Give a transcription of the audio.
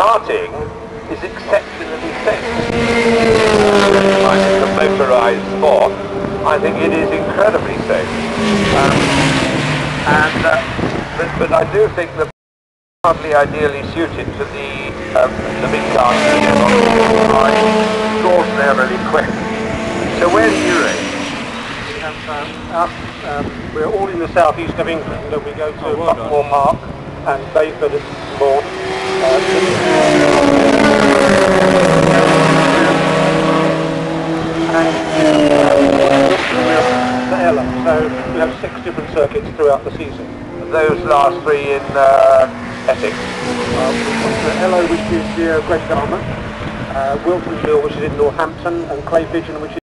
karting is exceptionally safe. It's a motorised sport. I think it is incredibly safe. But I do think that hardly ideally suited to the big cars here are extraordinarily quick. So where do you race? We're all in the southeast of England, and we go to Buckmore Park and Bayford at Bourne. The Ella. So we have 6 different circuits throughout the season. Those last 3 in Essex. The Ella, which is near Great Yarmouth, Wilton Mill, which is in Northampton, and Clay Pigeon, which is